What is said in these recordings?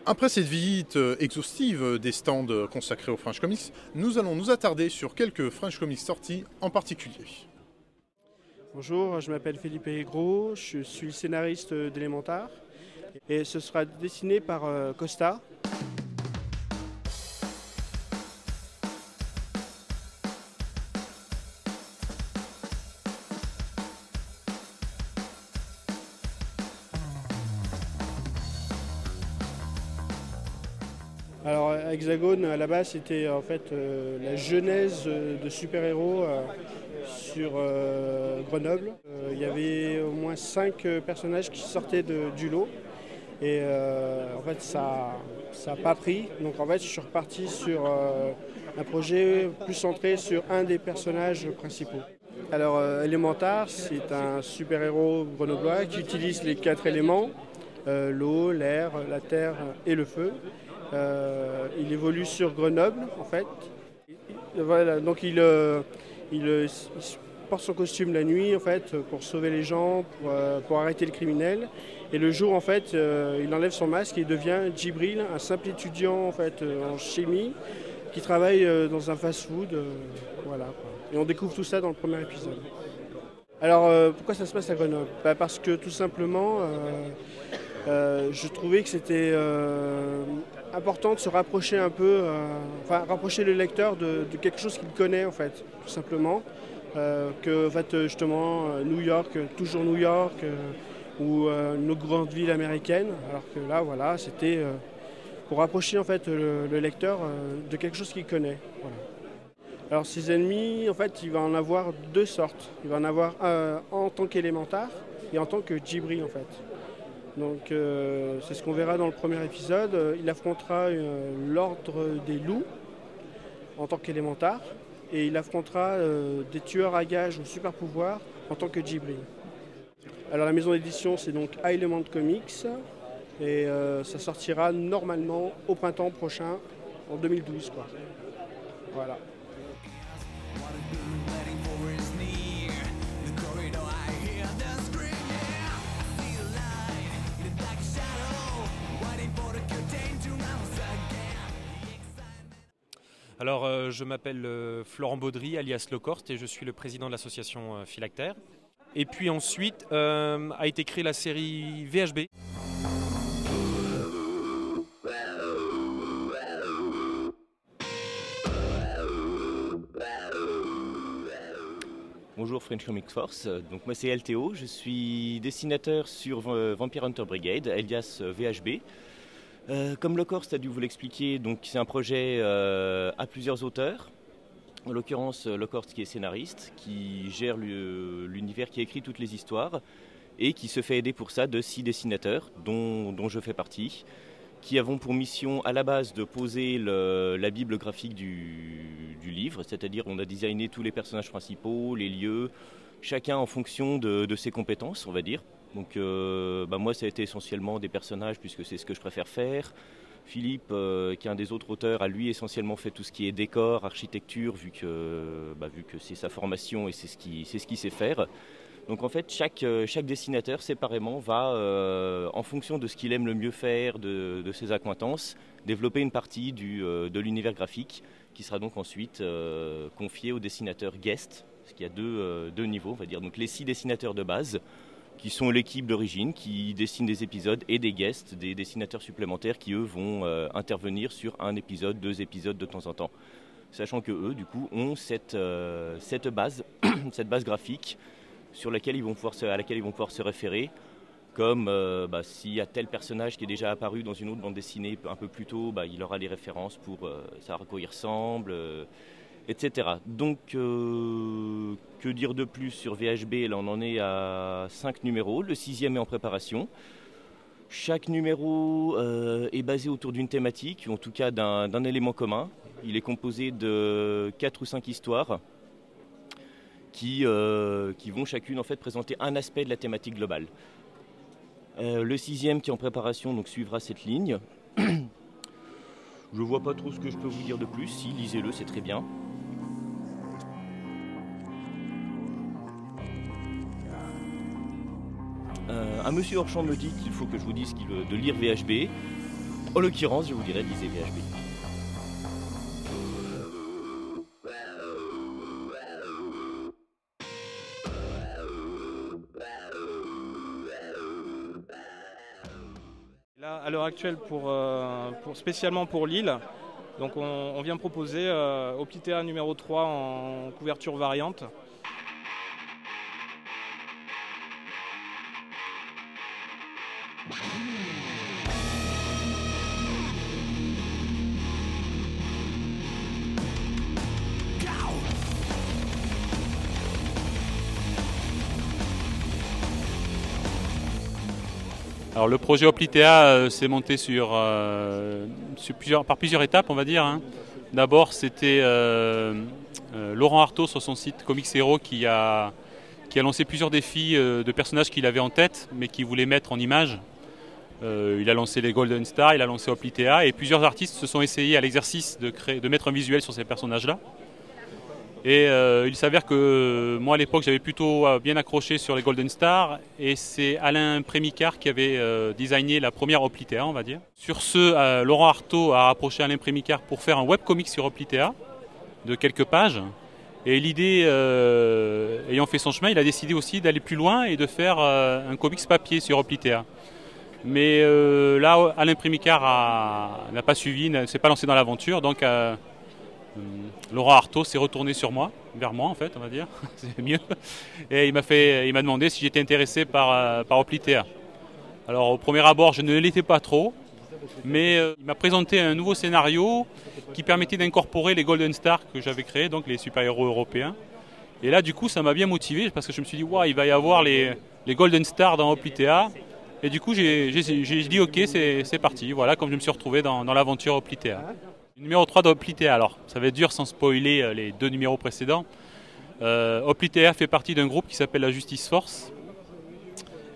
Après cette visite exhaustive des stands consacrés aux French Comics, nous allons nous attarder sur quelques French Comics sorties en particulier. Bonjour, je m'appelle Philippe Aigro, je suis le scénariste d'Élémentaire et ce sera dessiné par Costa. Alors Hexagone à la base c'était en fait la genèse de super-héros sur Grenoble. Il y avait au moins 5 personnages qui sortaient du lot et en fait ça n'a pas pris. Donc en fait je suis reparti sur un projet plus centré sur un des personnages principaux. Alors Élémentaire, c'est un super-héros grenoblois qui utilise les 4 éléments, l'eau, l'air, la terre et le feu. Il évolue sur Grenoble en fait. Voilà, donc il porte son costume la nuit en fait pour sauver les gens, pour arrêter le criminel. Et le jour en fait, il enlève son masque et il devient Djibril, un simple étudiant en fait en chimie qui travaille dans un fast-food. Voilà, quoi. Et on découvre tout ça dans le premier épisode. Alors pourquoi ça se passe à Grenoble? Parce que tout simplement, je trouvais que c'était important de se rapprocher un peu, rapprocher le lecteur de quelque chose qu'il connaît en fait, tout simplement. Que en fait, justement New York, toujours New York, ou nos grandes villes américaines, alors que là voilà, c'était pour rapprocher en fait le lecteur de quelque chose qu'il connaît. Voilà. Alors ses ennemis, en fait, il va en avoir deux sortes. Il va en avoir un en tant qu'élémentaire et en tant que Djibril en fait. Donc c'est ce qu'on verra dans le premier épisode. Il affrontera l'ordre des loups en tant qu'élémentaire et il affrontera des tueurs à gages ou super pouvoirs en tant que Djibril. Alors la maison d'édition c'est donc Element Comics et ça sortira normalement au printemps prochain en 2012 quoi. Voilà. Alors, je m'appelle Florent Baudry, alias Lecorte, et je suis le président de l'association Philactère. Et puis ensuite, a été créée la série VHB. Bonjour French Comics Force, donc moi c'est LTO, je suis dessinateur sur Vampire Hunter Brigade, alias VHB. Comme Lecorte a dû vous l'expliquer, donc c'est un projet à plusieurs auteurs. En l'occurrence, Lecorte qui est scénariste, qui gère l'univers, qui écrit toutes les histoires et qui se fait aider pour ça de 6 dessinateurs, dont je fais partie, qui avons pour mission à la base de poser la bible graphique du livre, c'est-à-dire on a designé tous les personnages principaux, les lieux, chacun en fonction de ses compétences, on va dire. Donc moi ça a été essentiellement des personnages puisque c'est ce que je préfère faire. Philippe, qui est un des autres auteurs, a lui essentiellement fait tout ce qui est décor, architecture, vu que c'est sa formation et c'est ce qu'il sait faire. Donc en fait chaque dessinateur séparément va, en fonction de ce qu'il aime le mieux faire, de ses accointances, développer une partie de l'univers graphique qui sera donc ensuite confiée au dessinateur guest, parce qu'il y a deux niveaux, on va dire. Donc les 6 dessinateurs de base, qui sont l'équipe d'origine, qui dessine des épisodes, et des guests, des dessinateurs supplémentaires qui, eux, vont intervenir sur un épisode, 2 épisodes de temps en temps. Sachant que eux, du coup, ont cette base, cette base graphique à laquelle ils vont pouvoir se référer, comme s'il y a tel personnage qui est déjà apparu dans une autre bande dessinée un peu plus tôt, il aura les références pour savoir à quoi il ressemble, etc. Donc, que dire de plus sur VHB? Là, on en est à 5 numéros. Le 6e est en préparation. Chaque numéro est basé autour d'une thématique, ou en tout cas d'un élément commun. Il est composé de 4 ou 5 histoires qui vont chacune en fait présenter un aspect de la thématique globale. Le 6e qui est en préparation donc, suivra cette ligne. Je vois pas trop ce que je peux vous dire de plus. Si, lisez-le, c'est très bien. Un monsieur hors champ me dit qu'il faut que je vous dise de lire VHB. En l'occurrence, je vous dirais, lisez VHB. Là, à l'heure actuelle, spécialement pour Lille, donc on vient proposer Optitea numéro 3 en couverture variante. Alors le projet Optitea s'est monté par plusieurs étapes, on va dire. Hein. D'abord, c'était Laurent Artaud sur son site Comics Hero qui a lancé plusieurs défis de personnages qu'il avait en tête, mais qu'il voulait mettre en image. Il a lancé les Golden Stars, il a lancé Optitea, et plusieurs artistes se sont essayés à l'exercice de mettre un visuel sur ces personnages-là. Et il s'avère que moi à l'époque j'avais plutôt bien accroché sur les Golden Stars, et c'est Alain Prémicard qui avait designé la première Optitea, on va dire. Sur ce, Laurent Artaud a approché Alain Prémicard pour faire un webcomic sur Optitea de quelques pages. Et l'idée ayant fait son chemin, il a décidé aussi d'aller plus loin et de faire un comics papier sur Optitea. Mais là, Alain Prémicard n'a pas suivi, ne s'est pas lancé dans l'aventure, donc Laurent Artaud s'est retourné vers moi en fait, on va dire, c'est mieux. Et il m'a demandé si j'étais intéressé par Optitea. Alors au premier abord, je ne l'étais pas trop, mais il m'a présenté un nouveau scénario qui permettait d'incorporer les Golden Stars que j'avais créés, donc les super-héros européens. Et là, du coup, ça m'a bien motivé parce que je me suis dit, wow, il va y avoir les Golden Stars dans Optitea. Et du coup, j'ai dit, ok, c'est parti. Voilà, comme je me suis retrouvé dans l'aventure Optitea. Numéro 3 d'Optitea, alors ça va être dur sans spoiler les deux numéros précédents. Optitea fait partie d'un groupe qui s'appelle la Justice Force.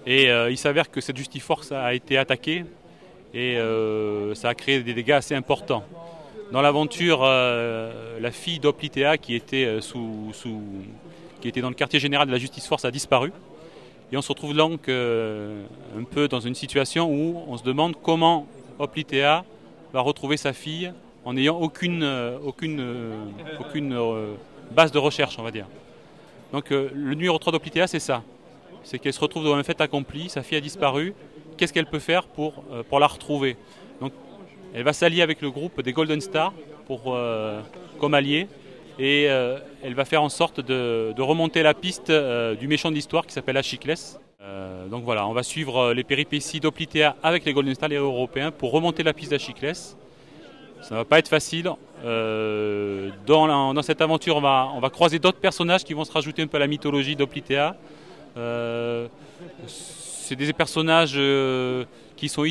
Et il s'avère que cette Justice Force a été attaquée et ça a créé des dégâts assez importants. Dans l'aventure, la fille d'Optitea qui était dans le quartier général de la Justice Force a disparu. Et on se retrouve donc un peu dans une situation où on se demande comment Optitea va retrouver sa fille en n'ayant aucune base de recherche, on va dire. Donc le numéro 3 d'Optitea, c'est ça. C'est qu'elle se retrouve devant un fait accompli, sa fille a disparu, qu'est-ce qu'elle peut faire pour la retrouver? Donc elle va s'allier avec le groupe des Golden Stars comme alliés, et elle va faire en sorte de remonter la piste du méchant de l'histoire qui s'appelle Achiclès. Donc voilà, on va suivre les péripéties d'Optitea avec les Golden Stars, les héros européens, pour remonter la piste d'Achiclès. Ça ne va pas être facile. Dans cette aventure, on va croiser d'autres personnages qui vont se rajouter un peu à la mythologie d'Optitea. C'est des personnages qui sont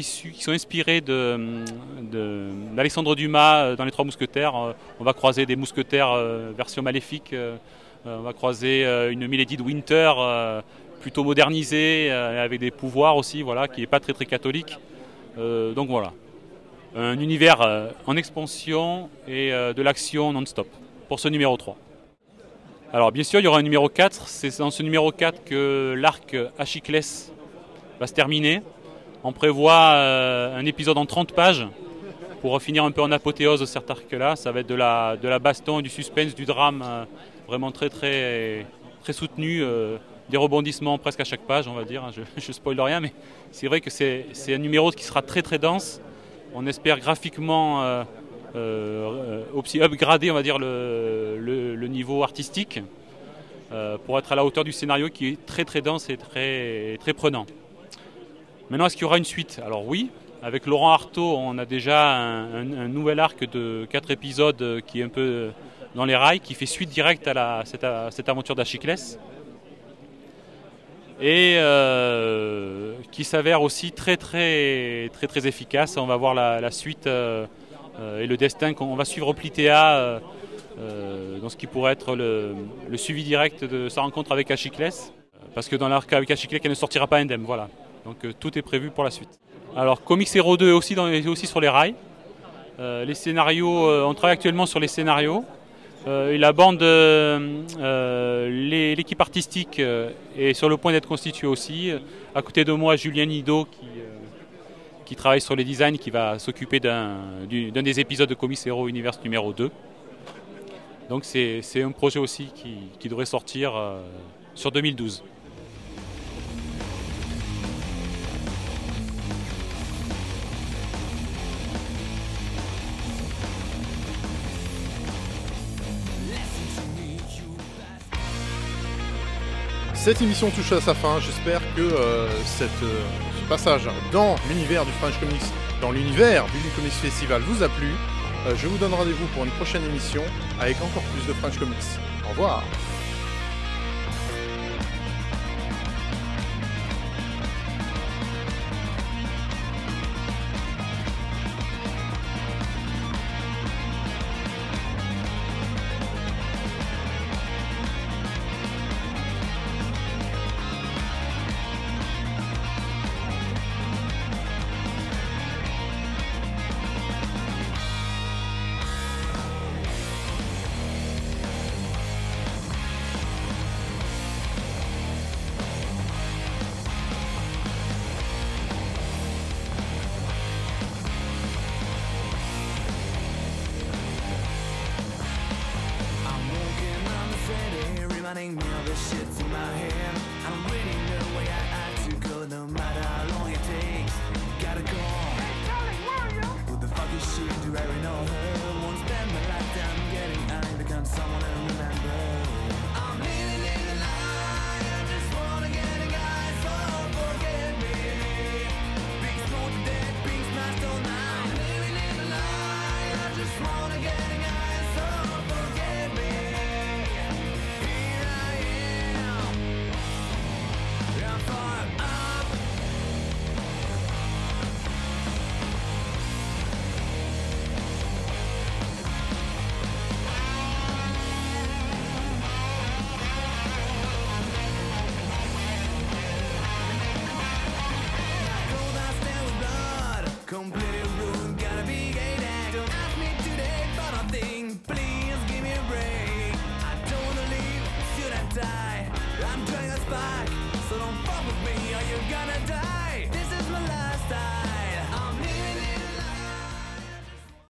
inspirés d'Alexandre Dumas dans Les Trois Mousquetaires. On va croiser des mousquetaires version maléfique. On va croiser une Milady de Winter plutôt modernisée, avec des pouvoirs aussi, voilà, qui n'est pas très très catholique. Donc voilà. Un univers en expansion et de l'action non-stop pour ce numéro 3. Alors bien sûr, il y aura un numéro 4. C'est dans ce numéro 4 que l'arc Achiclès va se terminer. On prévoit un épisode en 30 pages pour finir un peu en apothéose cet arc-là. Ça va être de la baston, du suspense, du drame vraiment très très très soutenu. Des rebondissements presque à chaque page, on va dire. Je spoil rien, mais c'est vrai que c'est un numéro qui sera très très dense. On espère graphiquement aussi upgrader, on va dire, le niveau artistique pour être à la hauteur du scénario qui est très très dense et très, très prenant. Maintenant, est-ce qu'il y aura une suite? Alors oui, avec Laurent Artaud, on a déjà un nouvel arc de 4 épisodes qui est un peu dans les rails, qui fait suite directe à cette aventure d'Achiclès. Et qui s'avère aussi très très très très efficace. On va voir la suite et le destin qu'on va suivre Optitea dans ce qui pourrait être le suivi direct de sa rencontre avec Achiclès, parce que dans l'arc avec Achiclès, elle ne sortira pas indemne, voilà. Donc tout est prévu pour la suite. Alors Comics Hero 2 est aussi sur les rails. Les scénarios, on travaille actuellement sur les scénarios. Et la bande, l'équipe artistique est sur le point d'être constituée aussi. À côté de moi, Julien Nido qui qui travaille sur les designs, qui va s'occuper d'un des épisodes de Comics Hero Universe numéro 2. Donc c'est un projet aussi qui devrait sortir sur 2012. Cette émission touche à sa fin. J'espère que ce passage dans l'univers du French Comics, dans l'univers du Comics Festival vous a plu. Je vous donne rendez-vous pour une prochaine émission avec encore plus de French Comics. Au revoir. running me all the shit's in my head. I don't really know where I had to go, no matter how long it takes. Gotta go on. Hey Charlie, where are you? What the fuck is she? Do I know her? Won't spend my lifetime getting I become someone I remember. I'm living in a lie. I just wanna get a guy, so forget me. Big smoke dead, big smashed all night. I'm living in a lie. I just wanna get a guy, so forget me. Here I am. I'm far up. Cold, I stand with blood. Completely ruined, gotta be gay next. Don't ask me today for nothing. Please give me a break. I don't wanna leave, should I die? I'm turning us back, so don't fuck with me or you're gonna die. This is my last time.